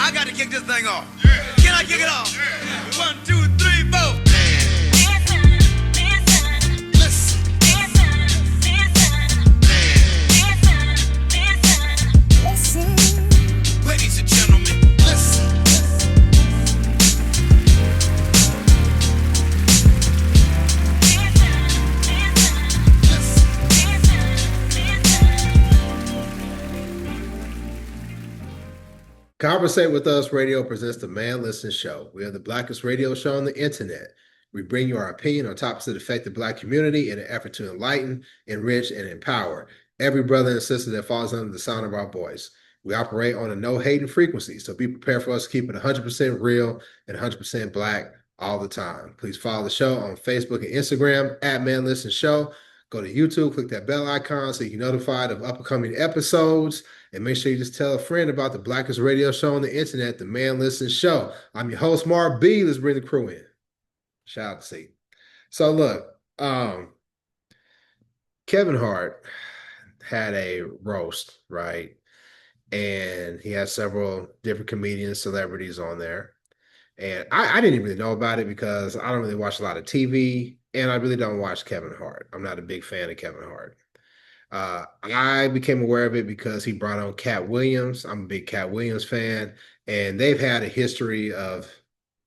I got to kick this thing off. Can I kick it off? 1, 2, 3, 4. Ladies and gentlemen, listen. Conversate with Us Radio presents the Man Listen Show. We are the blackest radio show on the internet. We bring you our opinion on topics that affect the Black community in an effort to enlighten, enrich, and empower every brother and sister that falls under the sound of our voice. We operate on a no-hating frequency, so be prepared for us to keep it 100% real and 100% Black all the time. Please follow the show on Facebook and Instagram at Man Listen Show. Go to YouTube, click that bell icon so you can be notified of upcoming episodes. And make sure you just tell a friend about the blackest radio show on the internet, the Man Listen Show. I'm your host, Mark B. Let's bring the crew in. Shout out to C. So look, Kevin Hart had a roast, right? And he had several different comedians, celebrities on there. And I didn't really know about it because I don't really watch a lot of TV, and I really don't watch Kevin Hart. I'm not a big fan of Kevin Hart. I became aware of it because he brought on Katt Williams. I'm a big Katt Williams fan, and they've had a history of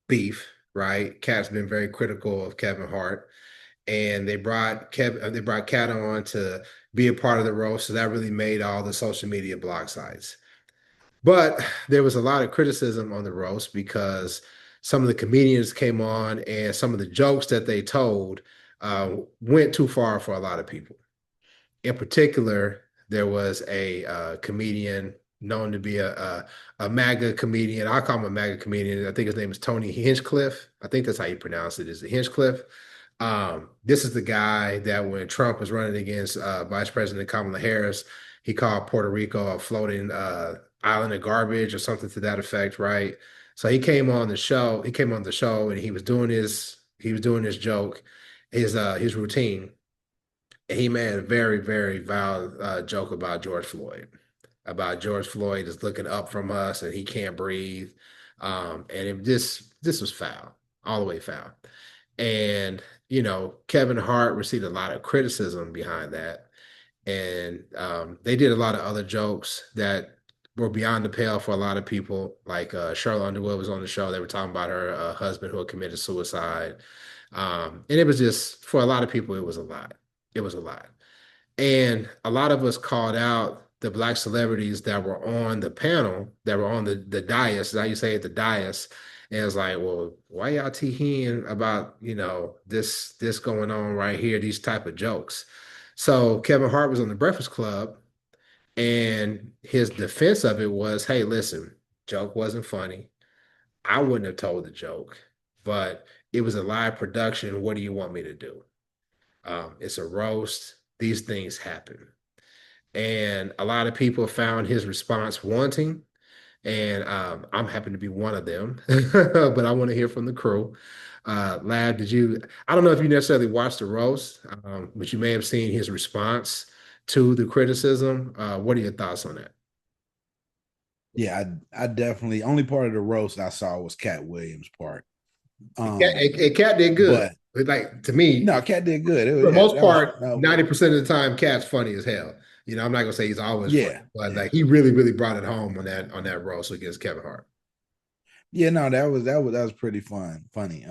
beef, right? Katt's been very critical of Kevin Hart, and they brought Katt on to be a part of the roast, so that really made all the social media blog sites. But there was a lot of criticism on the roast because some of the comedians came on and some of the jokes that they told went too far for a lot of people. In particular, there was a comedian known to be a MAGA comedian. I call him a MAGA comedian. I think his name is Tony Hinchcliffe. I think that's how you pronounce it, is it Hinchcliffe? This is the guy that when Trump was running against Vice President Kamala Harris, he called Puerto Rico a floating island of garbage or something to that effect, right? So he came on the show. He came on the show and he was doing his joke, his routine. And he made a very, very vile joke about George Floyd. About George Floyd is looking up from us and he can't breathe. And this was foul, all the way foul. And Kevin Hart received a lot of criticism behind that. And they did a lot of other jokes that were beyond the pale for a lot of people. Like Charlotte Underwood was on the show. They were talking about her husband who had committed suicide. And it was just, for a lot of people, it was a lot. It was a lot. And a lot of us called out the Black celebrities that were on the panel, that were on the dais, how you say it, the dais. And it's like, well, why y'all teeing about, this going on right here, these type of jokes? So Kevin Hart was on the Breakfast Club, and his defense of it was, hey, listen, joke wasn't funny. I wouldn't have told the joke, but it was a live production. What do you want me to do? It's a roast. These things happen. And a lot of people found his response wanting, and I'm happy to be one of them, but I want to hear from the crew. Lab, I don't know if you necessarily watched the roast, but you may have seen his response to the criticism. What are your thoughts on that? Yeah, I definitely, only part of the roast I saw was Katt Williams' part. Katt did good. But like, to me, no, Katt did good. For the most part, 90% of the time, Katt's funny as hell. I'm not gonna say he's always funny, but like he really, really brought it home on that roast against Kevin Hart. Yeah, no, that was pretty funny.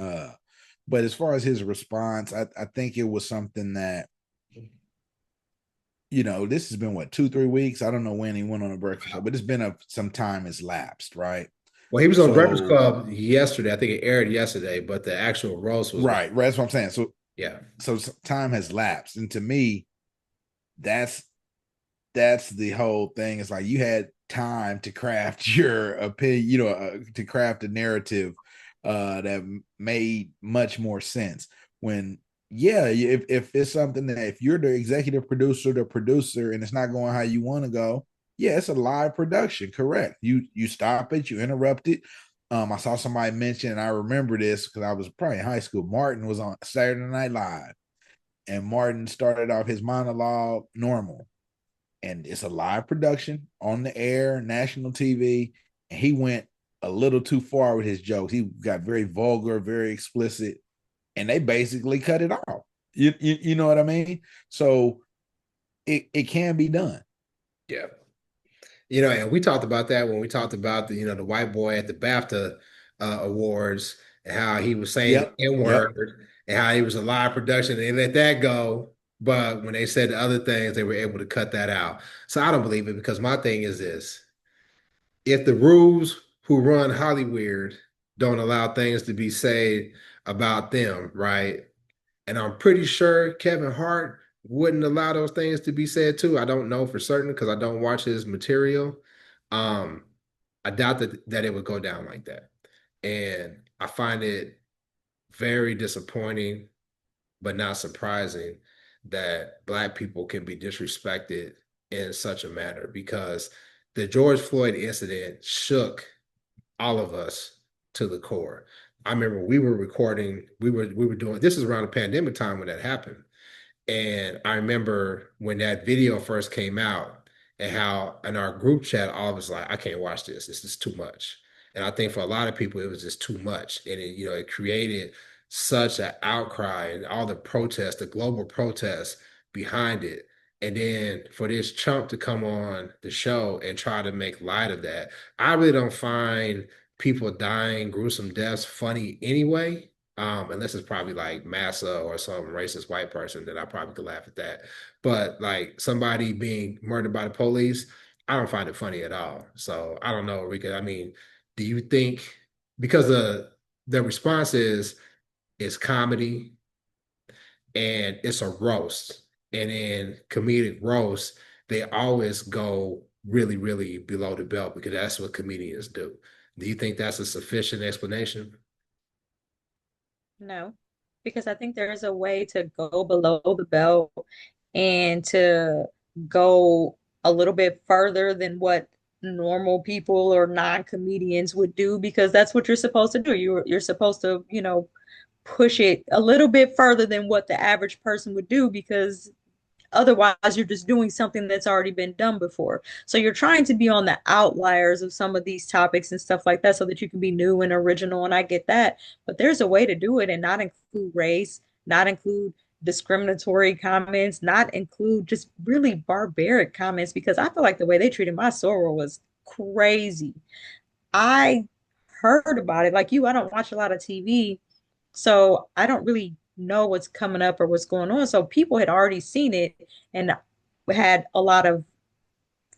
But as far as his response, I think it was something that, this has been what, 2-3 weeks. I don't know when he went on a Breakfast Club, but it's been some time has lapsed, right? Well, he was on Breakfast Club yesterday. I think it aired yesterday, but the actual roast was right. That's what I'm saying. So yeah, so time has lapsed, and to me, that's the whole thing. It's like you had time to craft your opinion, to craft a narrative that made much more sense. When if it's something that if you're the executive producer, and it's not going how you want to go. Yeah, it's a live production, correct. You stop it, you interrupt it. I saw somebody mention, and I remember this because I was probably in high school. Martin was on Saturday Night Live, and Martin started off his monologue normal. And it's a live production on the air, national TV, and he went a little too far with his jokes. He got very vulgar, very explicit, and they basically cut it off. You know what I mean? So it can be done. Yeah. And we talked about that when we talked about the white boy at the BAFTA awards and how he was saying Yep. the N-word and how he was a live production. And they let that go. But when they said the other things, they were able to cut that out. So I don't believe it because my thing is this. If the rules who run Hollywood don't allow things to be said about them, right? And I'm pretty sure Kevin Hart wouldn't allow those things to be said too. I don't know for certain because I don't watch his material. Um, I doubt that it would go down like that. And I find it very disappointing, but not surprising that Black people can be disrespected in such a manner because the George Floyd incident shook all of us to the core. I remember we were recording, we were doing this is around the pandemic time when that happened. And I remember when that video first came out and how in our group chat, all of us like, I can't watch this. This is too much. And I think for a lot of people, it was just too much. And it created such an outcry and all the protests, the global protests behind it. And then for this chump to come on the show and try to make light of that, I really don't find people dying gruesome deaths funny anyway. Unless it's probably like Massa or some racist white person, then I probably could laugh at that. But like somebody being murdered by the police, I don't find it funny at all. So I don't know, Rika. I mean, do you think because the response is it's comedy and it's a roast, and in comedic roast, they always go really, really below the belt because that's what comedians do. Do you think that's a sufficient explanation? No, because I think there is a way to go below the belt and to go a little bit further than what normal people or non-comedians would do because that's what you're supposed to do. You're supposed to, push it a little bit further than what the average person would do because otherwise, you're just doing something that's already been done before. So you're trying to be on the outliers of some of these topics and stuff like that so that you can be new and original. And I get that. But there's a way to do it and not include race, not include discriminatory comments, not include just really barbaric comments because I feel like the way they treated my soror was crazy. I heard about it. Like you, I don't watch a lot of TV. So I don't really know what's coming up or what's going on. So people had already seen it and had a lot of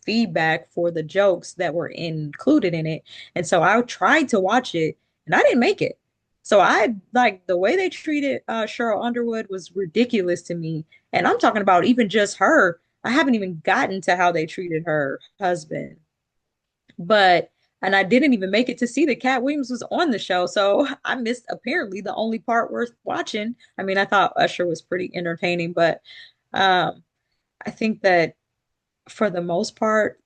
feedback for the jokes that were included in it. And so I tried to watch it and I didn't make it. So I like the way they treated Cheryl Underwood was ridiculous to me. And I'm talking about even just her. I haven't even gotten to how they treated her husband. But and I didn't even make it to see that Katt Williams was on the show. So I missed apparently the only part worth watching. I mean, I thought Usher was pretty entertaining, but um, I think that for the most part,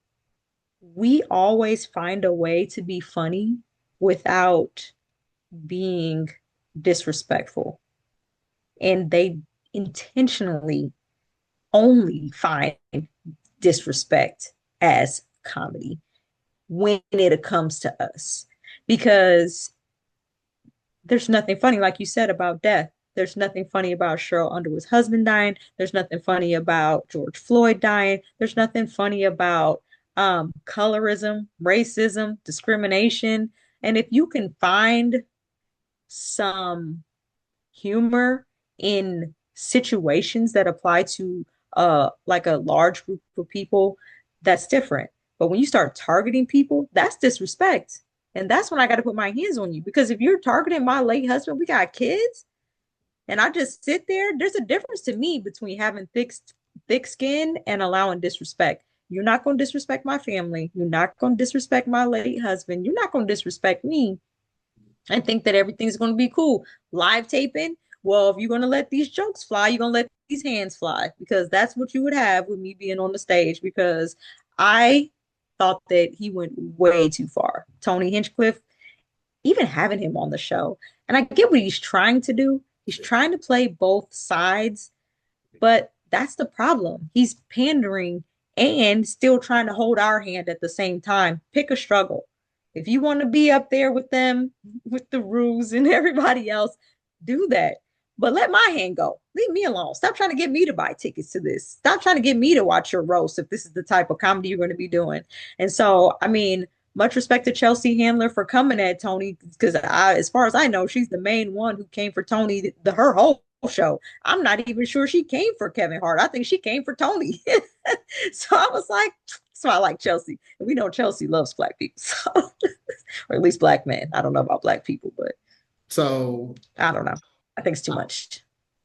we always find a way to be funny without being disrespectful. And they intentionally only find disrespect as comedy when it comes to us because there's nothing funny, like you said, about death. There's nothing funny about Cheryl Underwood's husband dying. There's nothing funny about George Floyd dying. There's nothing funny about colorism, racism, discrimination. And if you can find some humor in situations that apply to like a large group of people, that's different. But when you start targeting people, that's disrespect. And that's when I got to put my hands on you. Because if you're targeting my late husband, we got kids, and I just sit there, there's a difference to me between having thick skin and allowing disrespect. You're not going to disrespect my family. You're not going to disrespect my late husband. You're not going to disrespect me and think that everything's going to be cool. Live taping, well, if you're going to let these jokes fly, you're going to let these hands fly because that's what you would have with me being on the stage because I thought that he went way too far. Tony Hinchcliffe, even having him on the show. And I get what he's trying to do. He's trying to play both sides, but that's the problem. He's pandering and still trying to hold our hand at the same time. Pick a struggle. If you want to be up there with them, with the rules and everybody else, do that. But let my hand go. Leave me alone. Stop trying to get me to buy tickets to this. Stop trying to get me to watch your roast if this is the type of comedy you're going to be doing. And so, I mean, much respect to Chelsea Handler for coming at Tony, because as far as I know, she's the main one who came for Tony her whole show. I'm not even sure she came for Kevin Hart. I think she came for Tony. So I was like, that's why I like Chelsea. And we know Chelsea loves black people, so or at least black men. I don't know about black people, but So I don't know. I think it's too much.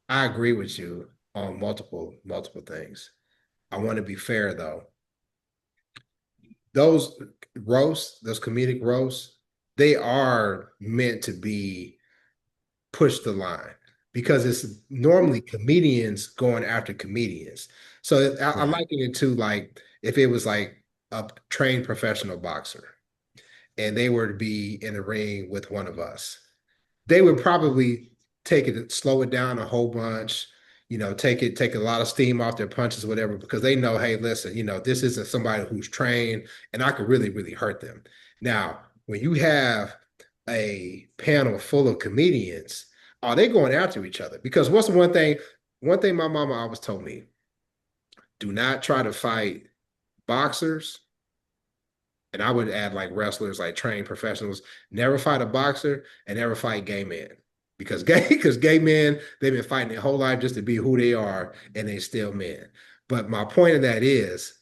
I agree with you on multiple things. I want to be fair though. Those those comedic roasts, they are meant to be push the line because it's normally comedians going after comedians. So I Right. liken it to like if it was like a trained professional boxer and they were to be in the ring with one of us, they would probably slow it down a whole bunch, take a lot of steam off their punches, whatever, because they know, hey, listen, this isn't somebody who's trained and I could really, really hurt them. Now, when you have a panel full of comedians, are they going after each other? Because what's the one thing my mama always told me, do not try to fight boxers. And I would add like wrestlers, like trained professionals, never fight a boxer and never fight gay men. Because gay men, they've been fighting their whole life just to be who they are, and they still men. But my point of that is,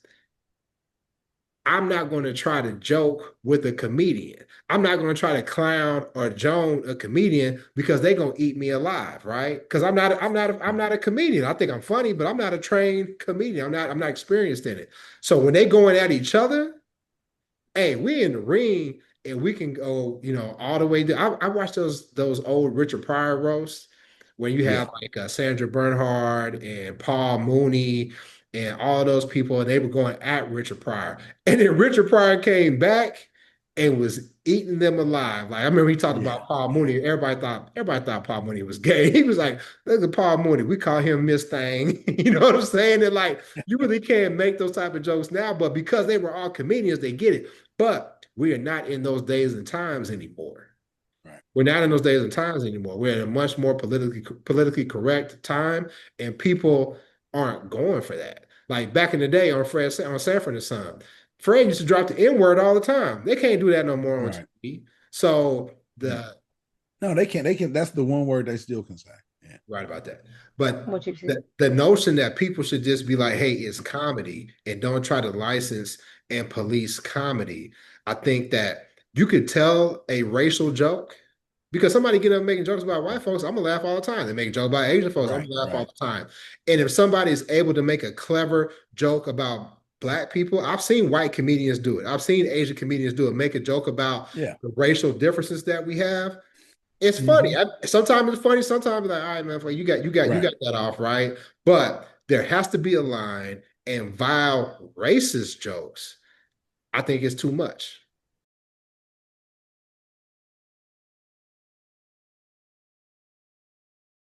I'm not going to try to joke with a comedian. I'm not going to try to clown or joan a comedian because they're going to eat me alive, right? Because I'm not a comedian. I think I'm funny, but I'm not a trained comedian. I'm not experienced in it. So when they going at each other, hey, we in the ring and we can go, all the way. I watched those old Richard Pryor roasts where you Yeah. have like Sandra Bernhard and Paul Mooney and all those people, and they were going at Richard Pryor. And then Richard Pryor came back and was eating them alive. Like I remember he talked Yeah. about Paul Mooney. Everybody thought Paul Mooney was gay. He was like, look at Paul Mooney. We call him Miss Thing. You know what I'm saying? And like you really can't make those type of jokes now, but because they were all comedians, they get it. But we are not in those days and times anymore. Right. We're not in those days and times anymore. We're in a much more politically correct time, and people aren't going for that. Like back in the day on Sanford and Son, Fred used to drop the N word all the time. They can't do that no more on Right. TV. So Yeah. No, they can't. They can. That's the one word they still can say. Yeah. right about that. But What you the notion that people should just be like, hey, it's comedy and don't try to license and police comedy. I think that you could tell a racial joke because somebody get up making jokes about white folks, I'm gonna laugh all the time. They make jokes about Asian folks, I'm Right. gonna laugh all Right. the time. And if somebody is able to make a clever joke about black people, I've seen white comedians do it. I've seen Asian comedians do it, make a joke about Yeah. the racial differences that we have. It's Mm-hmm. funny. Sometimes it's funny. Sometimes it's like, all right, man, you Right. got that off, right? But there has to be a line, and vile racist jokes, I think it's too much.